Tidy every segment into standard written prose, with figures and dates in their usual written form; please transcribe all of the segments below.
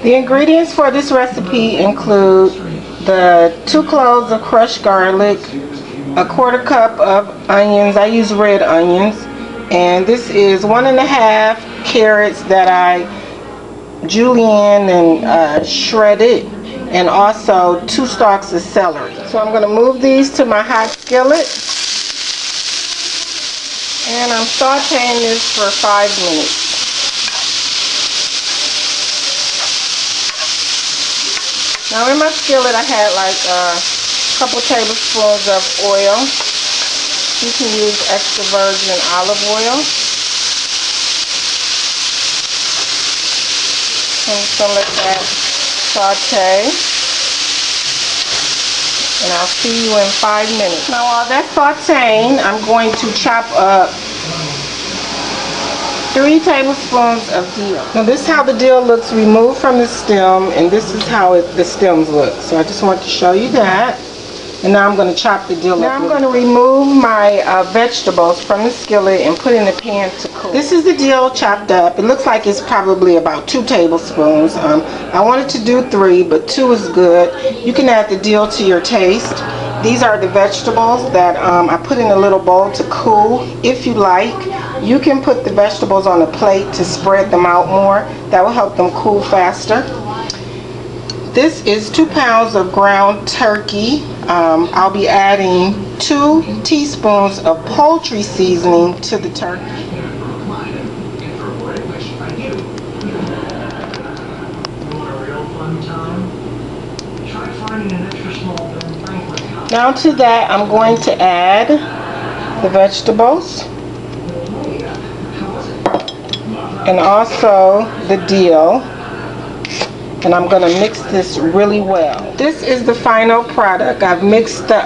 The ingredients for this recipe include the 2 cloves of crushed garlic, a 1/4 cup of onions. I use red onions, and this is 1½ carrots that I julienne and shredded, and also 2 stalks of celery. So I'm going to move these to my hot skillet, and I'm sauteing this for 5 minutes. Now in my skillet I had like a couple tablespoons of oil. You can use extra virgin olive oil. I'm just going to let that saute. And I'll see you in 5 minutes. Now while that's sauteing, I'm going to chop up 3 tablespoons of dill. Now this is how the dill looks removed from the stem, and this is how the stems look. So I just want to show you that. And now I'm going to chop the dill up. Now I'm going to remove my vegetables from the skillet and put in the pan to cool. This is the dill chopped up. It looks like it's probably about 2 tablespoons. I wanted to do 3, but 2 is good. You can add the dill to your taste. These are the vegetables that I put in a little bowl to cool. If you like, you can put the vegetables on a plate to spread them out more. That will help them cool faster. This is 2 pounds of ground turkey. I'll be adding 2 teaspoons of poultry seasoning to the turkey. Now to that, I'm going to add the vegetables and also the dill. And I'm going to mix this really well. This is the final product. I've mixed the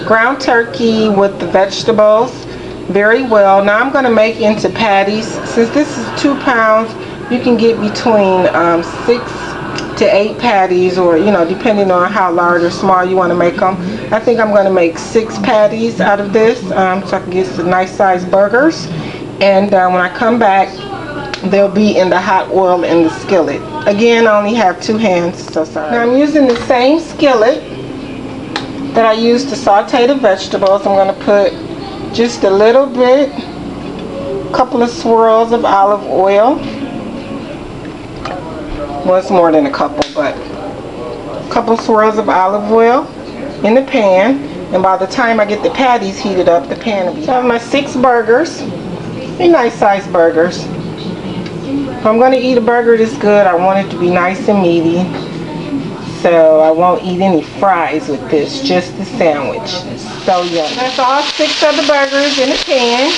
ground turkey with the vegetables very well. Now I'm going to make into patties. Since this is 2 pounds, you can get between 6 to 8 patties, or depending on how large or small you want to make them. I think I'm going to make 6 patties out of this, so I can get some nice sized burgers. And when I come back, they'll be in the hot oil in the skillet. Again, I only have 2 hands, so sorry. Now I'm using the same skillet that I used to saute the vegetables. I'm going to put just a little bit, a couple of swirls of olive oil. Well, it's more than a couple, but a couple swirls of olive oil in the pan. And by the time I get the patties heated up, the pan will be. So I have my 6 burgers, nice sized burgers. If I'm going to eat a burger this good, I want it to be nice and meaty. So I won't eat any fries with this, just the sandwich. It's so yummy. That's all 6 of the burgers in the pan.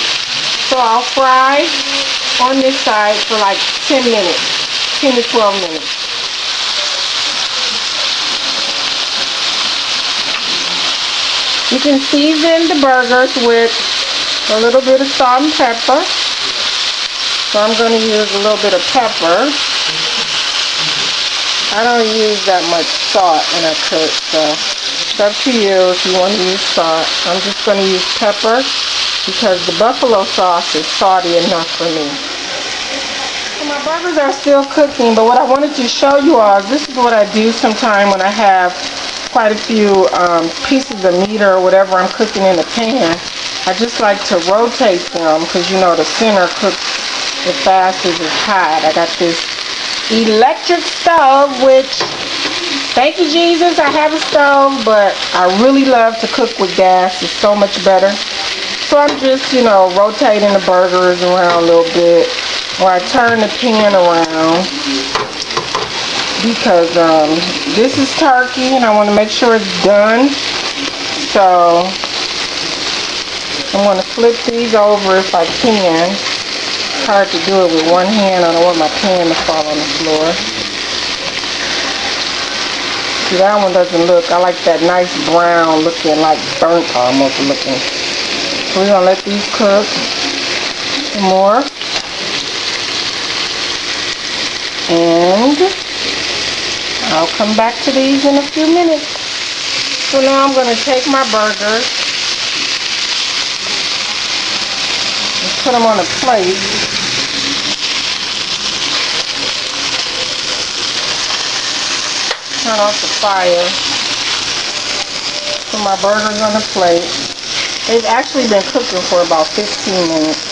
So I'll fry on this side for like 10 minutes, 10 to 12 minutes. You can season the burgers with a little bit of salt and pepper. So I'm going to use a little bit of pepper. I don't use that much salt when I cook, so it's up to you if you want to use salt. I'm just going to use pepper because the buffalo sauce is salty enough for me. So my burgers are still cooking, but what I wanted to show you all is this is what I do sometime when I have quite a few pieces of meat or whatever I'm cooking in the pan. I just like to rotate them because the center cooks the fastest is hot. I got this electric stove, which, thank you Jesus, I have a stove, but I really love to cook with gas. It's so much better. So I'm just, rotating the burgers around a little bit, or I turn the pan around because this is turkey and I want to make sure it's done. So I'm going to flip these over if I can. It's hard to do it with one hand. I don't want my pan to fall on the floor. See, that one doesn't look, I like that nice brown looking, like burnt almost looking. So we're going to let these cook some more. And I'll come back to these in a few minutes. So now I'm going to take my burgers and put them on a plate. turn off the fire. Put my burgers on the plate. They've actually been cooking for about 15 minutes.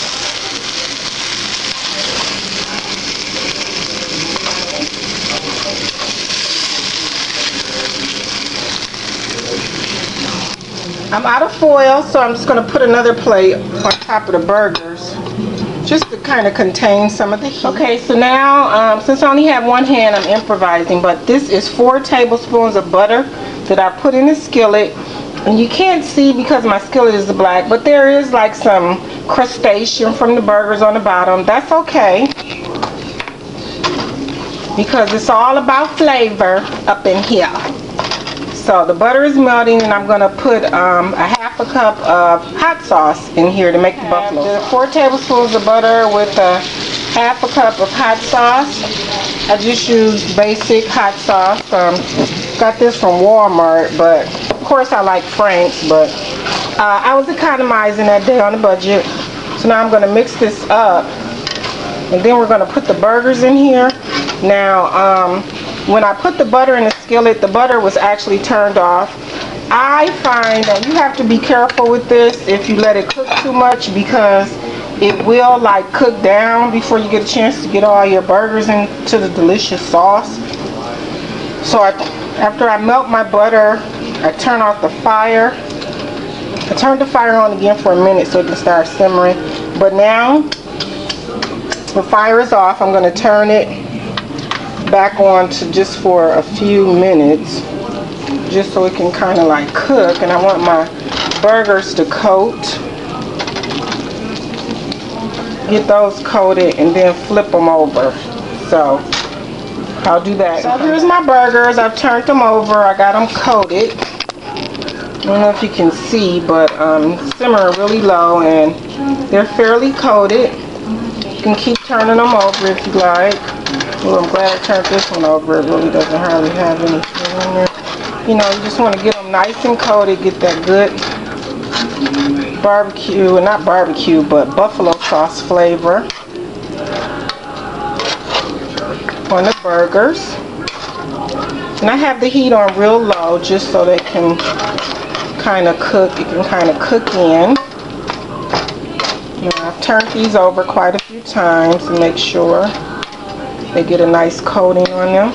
I'm out of foil, so I'm just going to put another plate on top of the burgers just to kind of contain some of the heat. Okay, so now since I only have one hand, I'm improvising, but this is 4 tablespoons of butter that I put in the skillet. And you can't see because my skillet is black, but there is like some crustation from the burgers on the bottom. That's okay, because it's all about flavor up in here. So the butter is melting, and I'm going to put a half a cup of hot sauce in here to make the buffalo sauce. 4 tablespoons of butter with a half a cup of hot sauce. I just used basic hot sauce. Got this from Walmart, but of course I like Frank's, but I was economizing that day on the budget. So now I'm going to mix this up, and then we're going to put the burgers in here. Now, when I put the butter in the skillet, the butter was actually turned off. I find that you have to be careful with this if you let it cook too much, because it will like cook down before you get a chance to get all your burgers into the delicious sauce. So after I melt my butter, I turn off the fire. I turned the fire on again for a minute so it can start simmering. But now the fire is off. I'm going to turn it back on to just for a few minutes, just so it can kind of like cook. And I want my burgers to coat. Get those coated and then flip them over. So I'll do that. So here's my burgers. I've turned them over. I got them coated. I don't know if you can see, but simmering really low, and they're fairly coated. You can keep turning them over if you like. Well, I'm glad I turned this one over. It really doesn't hardly have anything in there. You know, you just want to get them nice and coated, get that good barbecue, not barbecue, but buffalo sauce flavor on the burgers. And I have the heat on real low just so they can kind of cook. It can kind of cook in. Now, I've turned these over quite a few times to make sure they get a nice coating on them.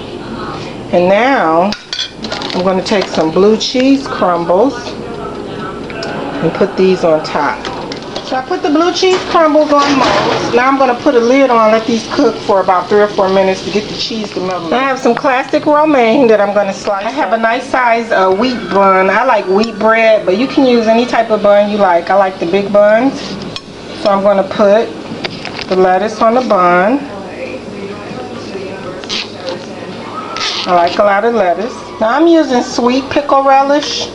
And now I'm going to take some blue cheese crumbles and put these on top. So I put the blue cheese crumbles on most. Now I'm going to put a lid on, let these cook for about 3 or 4 minutes to get the cheese to melt. I have some classic romaine that I'm going to slice. I have a nice size wheat bun. I like wheat bread, but you can use any type of bun you like. I like the big buns. So I'm going to put the lettuce on the bun. I like a lot of lettuce. Now I'm using sweet pickle relish,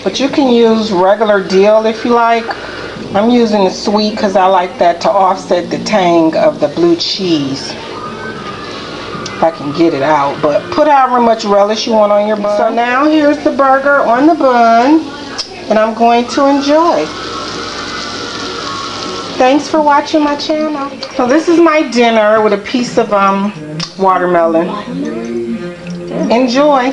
but you can use regular dill if you like. I'm using the sweet because I like that to offset the tang of the blue cheese. If I can get it out, but put however much relish you want on your bun. So now here's the burger on the bun, and I'm going to enjoy. Thanks for watching my channel. So this is my dinner with a piece of watermelon. Enjoy.